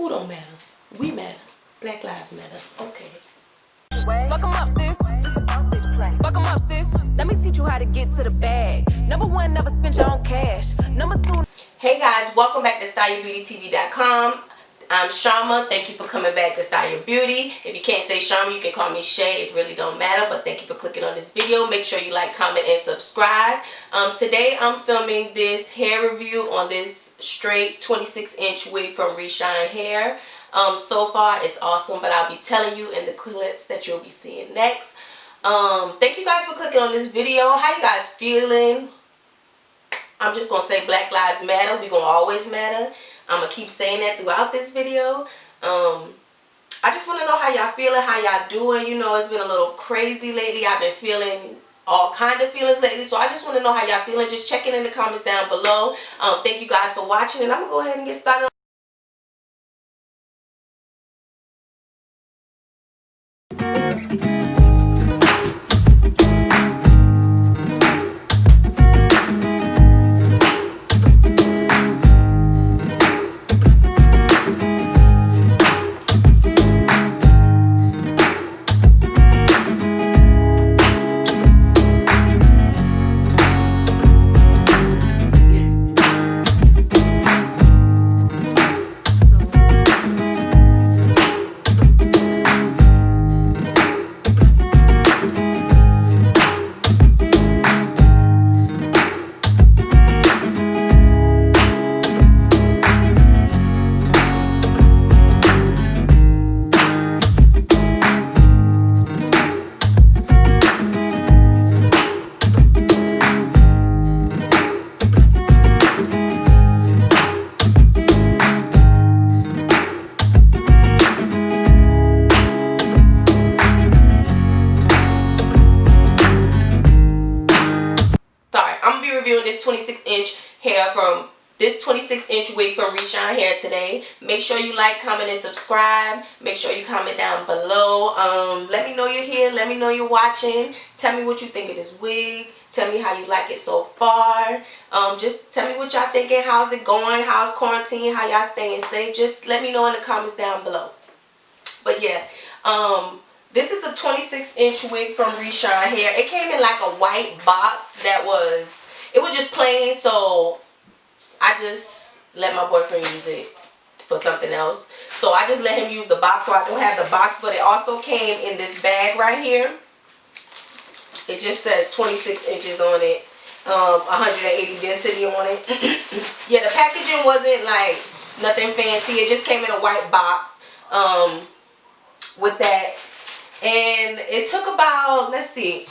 Who don't matter? We matter. Black lives matter. Okay. Fuck 'em up, sis. This a boss bitch play. Fuck 'em up, sis. Let me teach you how to get to the bag. Number one, never spend your own cash. Number two. Hey guys, welcome back to StyleYourBeautyTV.com. I'm Sharma. Thank you for coming back to Style Your Beauty. If you can't say Sharma, you can call me Shay. It really don't matter, but thank you for clicking on this video. Make sure you like, comment, and subscribe. Today I'm filming this hair review on this straight 26-inch wig from Reshinehair. So far it's awesome, but I'll be telling you in the clips that you'll be seeing next. Thank you guys for clicking on this video. How you guys feeling? I'm just gonna say Black Lives Matter. We're gonna always matter. I'm gonna keep saying that throughout this video. I just want to know how y'all feeling, how y'all doing. You know, it's been a little crazy lately. I've been feeling all kind of feelings lately, so I just want to know how y'all feeling. Just check in the comments down below. Thank you guys for watching, and I'm gonna go ahead and get started. Reviewing this 26-inch hair from this 26-inch wig from Reshinehair today. Make sure you like, comment, and subscribe. Make sure you comment down below. Let me know you're here. Let me know you're watching. Tell me what you think of this wig. Tell me how you like it so far. Just tell me what y'all thinking. How's it going? How's quarantine? How y'all staying safe? Just let me know in the comments down below. But yeah, this is a 26-inch wig from Reshinehair. It came in like a white box that was... It was just plain, so I just let my boyfriend use it for something else. So I just let him use the box, so I don't have the box. But it also came in this bag right here. It just says 26 inches on it. 180 density on it. Yeah, the packaging wasn't like nothing fancy. It just came in a white box with that. And it took about, let's see...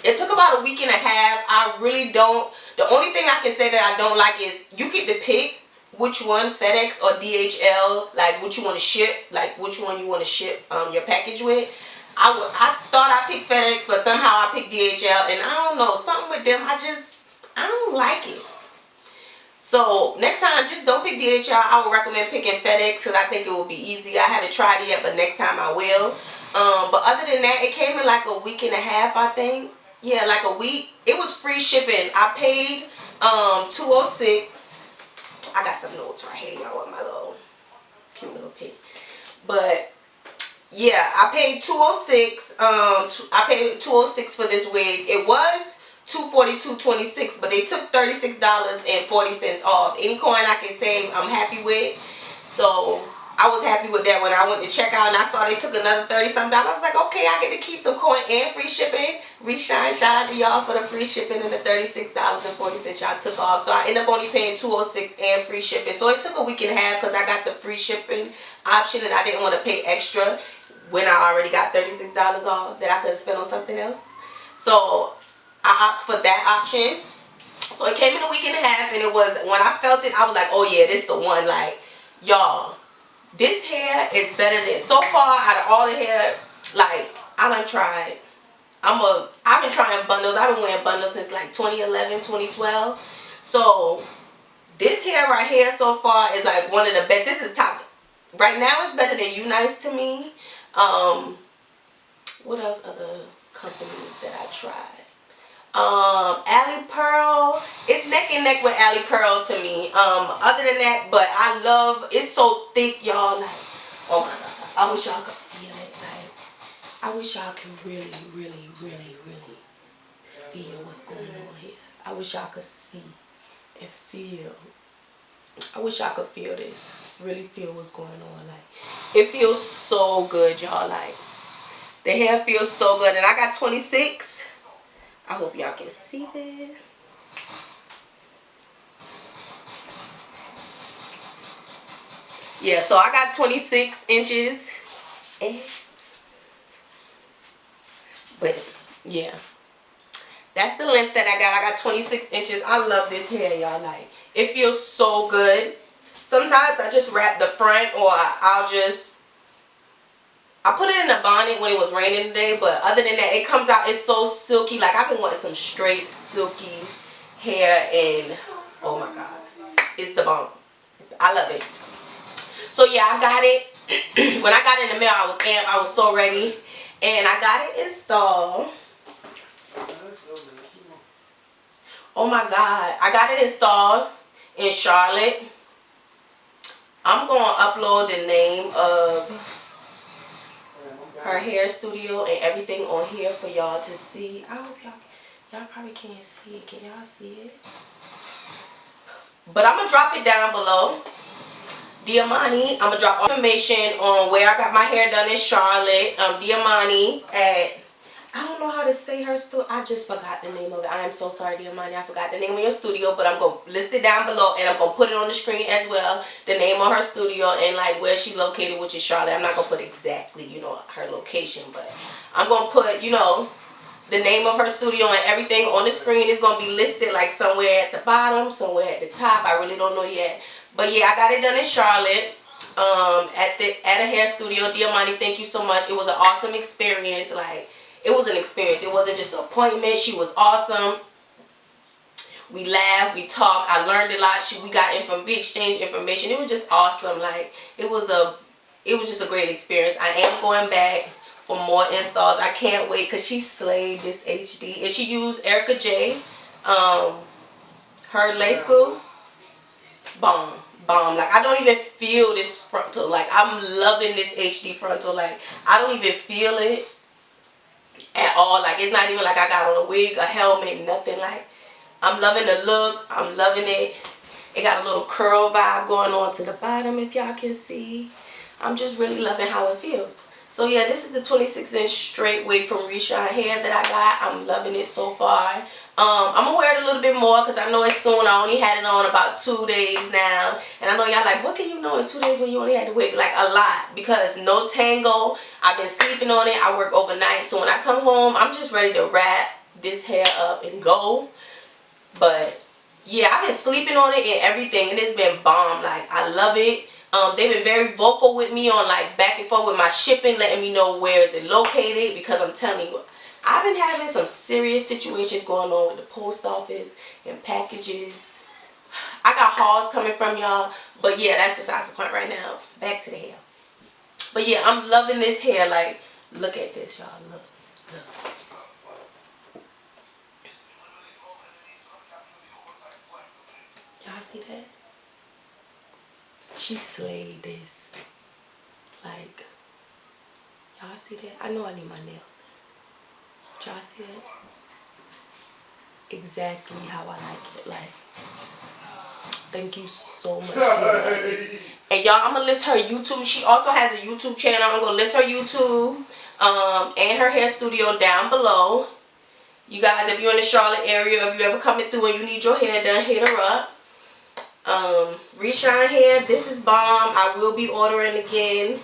It took about a week and a half. I really don't... The only thing I can say that I don't like is you get to pick which one, FedEx or DHL, like what you want to ship, like which one you want to ship your package with. I thought I picked FedEx, but somehow I picked DHL, and I don't know, something with them, I don't like it. So next time, just don't pick DHL. I would recommend picking FedEx because I think it will be easy. I haven't tried it yet, but next time I will. But other than that, it came in like a week and a half, I think. Yeah, like a week. It was free shipping. I paid $206. I got some notes right here, y'all, with my little cute little pig. But yeah, I paid $206. I paid $206 for this wig. It was $242.26, but they took $36.40 off. Any coin I can save, I'm happy with. So I was happy with that when I went to check out and I saw they took another $30-something. I was like, okay, I get to keep some coin and free shipping. Reshine, shout out to y'all for the free shipping and the $36.40 y'all took off. So I ended up only paying $206 and free shipping. So it took a week and a half because I got the free shipping option and I didn't want to pay extra when I already got $36 off that I could have spent on something else. So I opted for that option. So it came in a week and a half, and it was, when I felt it, I was like, oh yeah, this the one. Like, y'all, this hair is better than, so far out of all the hair, like, I done tried. I've been trying bundles. I've been wearing bundles since like 2011, 2012. So this hair right here so far is like one of the best. This is top. Right now it's better than You Nice to me. What else other companies that I tried? Alley Pearl, it's neck and neck with Alley Pearl to me. Other than that, but I love, it's so thick, y'all. Like, oh my God. I wish y'all could feel it. Like, I wish y'all could really, really, really, really feel what's going on here. I wish y'all could see and feel. I wish y'all could feel this. Really feel what's going on. Like, it feels so good, y'all. Like, the hair feels so good. And I got 26. I hope y'all can see that. Yeah, so I got 26 inches. But, yeah. That's the length that I got. I got 26 inches. I love this hair, y'all. Like, it feels so good. Sometimes I just wrap the front, or I put it in a bonnet when it was raining today. But other than that, it comes out, it's so silky. Like, I've been wanting some straight, silky hair, and oh my God. It's the bomb. I love it. So, yeah, I got it. When I got it in the mail, I was amped. I was so ready. And I got it installed. Oh my God. I got it installed in Charlotte. I'm going to upload the name of her hair studio and everything on here for y'all to see. I hope y'all probably can't see it. Can y'all see it? But I'm going to drop it down below. Diamani, I'm going to drop information on where I got my hair done in Charlotte. Diamani at, I don't know how to say her studio. I just forgot the name of it. I am so sorry, Diamani. I forgot the name of your studio, but I'm going to list it down below, and I'm going to put it on the screen as well. The name of her studio and like where she located, which is Charlotte. I'm not going to put exactly, you know, her location, but I'm going to put, you know, the name of her studio and everything on the screen. Is going to be listed like somewhere at the bottom, somewhere at the top. I really don't know yet. But yeah, I got it done in Charlotte at a hair studio. Diamani, thank you so much. It was an awesome experience. Like, it was an experience. It wasn't just an appointment. She was awesome. We laughed. We talked. I learned a lot. We exchanged information. It was just awesome. Like, it was just a great experience. I am going back for more installs. I can't wait because she slayed this HD. And she used EricaJ, her lace glue. Bomb. Like, I don't even feel this frontal. Like, I'm loving this HD frontal. Like, I don't even feel it at all. Like, it's not even like I got on a wig, a helmet, nothing. Like, I'm loving the look. I'm loving it. It got a little curl vibe going on to the bottom, if y'all can see. I'm just really loving how it feels. So yeah, this is the 26-inch straight wig from Reshinehair that I got. I'm loving it so far. I'm gonna wear it a little bit more because I know it's soon. I only had it on about 2 days now, and I know y'all like, what can you know in 2 days when you only had the wig? Like, a lot, because no tango. I've been sleeping on it. I work overnight, so when I come home, I'm just ready to wrap this hair up and go. But yeah, I've been sleeping on it and everything, and it's been bomb. Like, I love it. They've been very vocal with me on like back and forth with my shipping, letting me know where is it located, because I'm telling you, I've been having some serious situations going on with the post office and packages. I got hauls coming from y'all, but yeah, that's besides the point right now. Back to the hair. But yeah, I'm loving this hair. Like, look at this, y'all. Look. Y'all see that? She slayed this. Like, y'all see that? I know I need my nails. Y'all see that? Exactly how I like it. Like, thank you so much. And y'all, I'm gonna list her YouTube. She also has a YouTube channel. I'm gonna list her YouTube and her hair studio down below. You guys, if you're in the Charlotte area, if you're ever coming through and you need your hair done, hit her up. Reshinehair, this is bomb. I will be ordering again.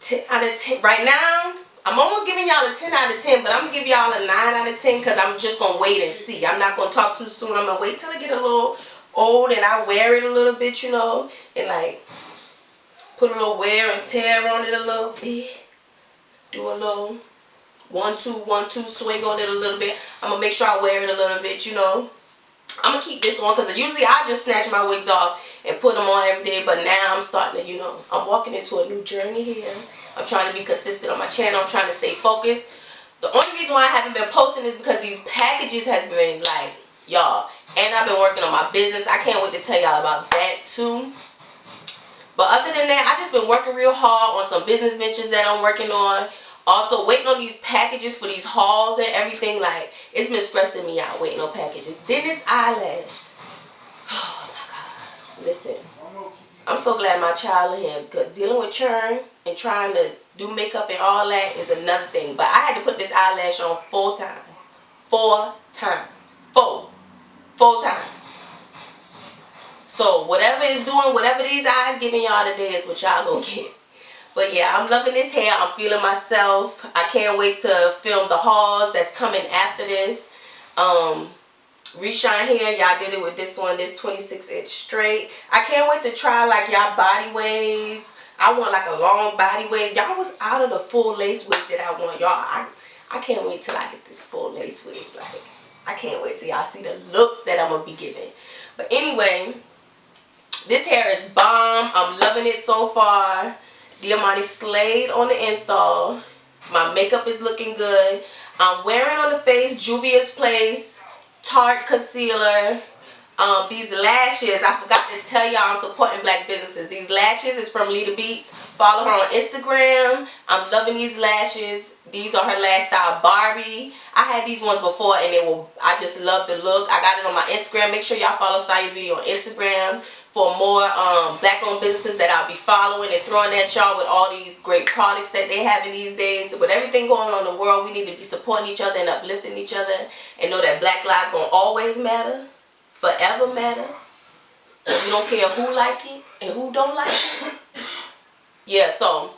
10 out of 10. Right now, I'm almost giving y'all a 10 out of 10, but I'm going to give y'all a 9 out of 10 because I'm just going to wait and see. I'm not going to talk too soon. I'm going to wait till I get a little old and I wear it a little bit, you know, and like put a little wear and tear on it a little bit. Do a little 1-2, 1-2 swing on it a little bit. I'm going to make sure I wear it a little bit, you know. I'm going to keep this on because usually I just snatch my wigs off and put them on every day. But now I'm starting to, you know, I'm walking into a new journey here. I'm trying to be consistent on my channel. I'm trying to stay focused. The only reason why I haven't been posting is because these packages has been like, y'all. And I've been working on my business. I can't wait to tell y'all about that too. But other than than that, I just been working real hard on some business ventures that I'm working on. Also waiting on these packages for these hauls and everything. Like, it's been stressing me out waiting on packages. Then this eyelash. Oh my God. Listen, I'm so glad my child in here, because dealing with churn and trying to do makeup and all that is another thing. But I had to put this eyelash on 4 times. 4 times. 4 times. So whatever it's doing, whatever these eyes giving y'all today is what y'all gonna get. But yeah, I'm loving this hair. I'm feeling myself. I can't wait to film the hauls that's coming after this. Reshinehair, y'all did it with this one, this 26-inch straight. I can't wait to try like y'all body wave. I want like a long body wave. Y'all was out of the full lace wig that I want. Y'all, I can't wait till I get this full lace wig. Like, I can't wait till y'all see the looks that I'm gonna be giving. But anyway, this hair is bomb. I'm loving it so far. Diamante slayed on the install. My makeup is looking good. I'm wearing on the face Juvia's Place Tarte Concealer. These lashes, I forgot to tell y'all I'm supporting black businesses. These lashes is from Lita Beats. Follow her on Instagram. I'm loving these lashes. These are her last style Barbie. I had these ones before and I just love the look. I got it on my Instagram. Make sure y'all follow Style Beauty on Instagram for more black owned businesses that I'll be following and throwing at y'all with all these great products that they have in these days. With everything going on in the world, we need to be supporting each other and uplifting each other and know that black lives gonna always matter, forever matter. You don't care who like it and who don't like it. Yeah, so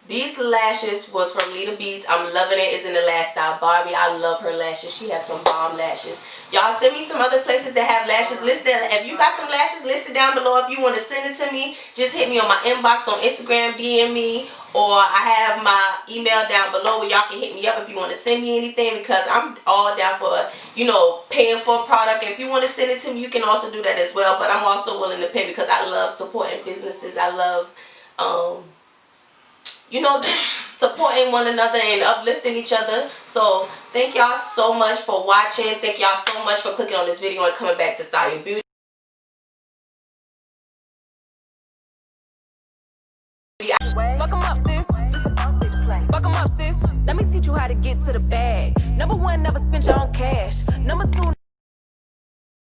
these lashes was from Lita Beats. I'm loving it. It's in the last style Barbie. I love her lashes. She has some bomb lashes. Y'all send me some other places that have lashes listed. If you got some lashes listed down below, if you want to send it to me, just hit me on my inbox on Instagram, DM me, or I have my email down below where y'all can hit me up if you want to send me anything, because I'm all down for, you know, paying for a product. If you want to send it to me, you can also do that as well, but I'm also willing to pay because I love supporting businesses. I love, you know, just supporting one another and uplifting each other. So thank y'all so much for watching. Thank y'all so much for clicking on this video and coming back to Style Beauty. Fuck 'em up, sis. This a boss bitch play. Fuck 'em up, sis. Let me teach you how to get to the bag. Number 1, never spend your own cash. Number 2,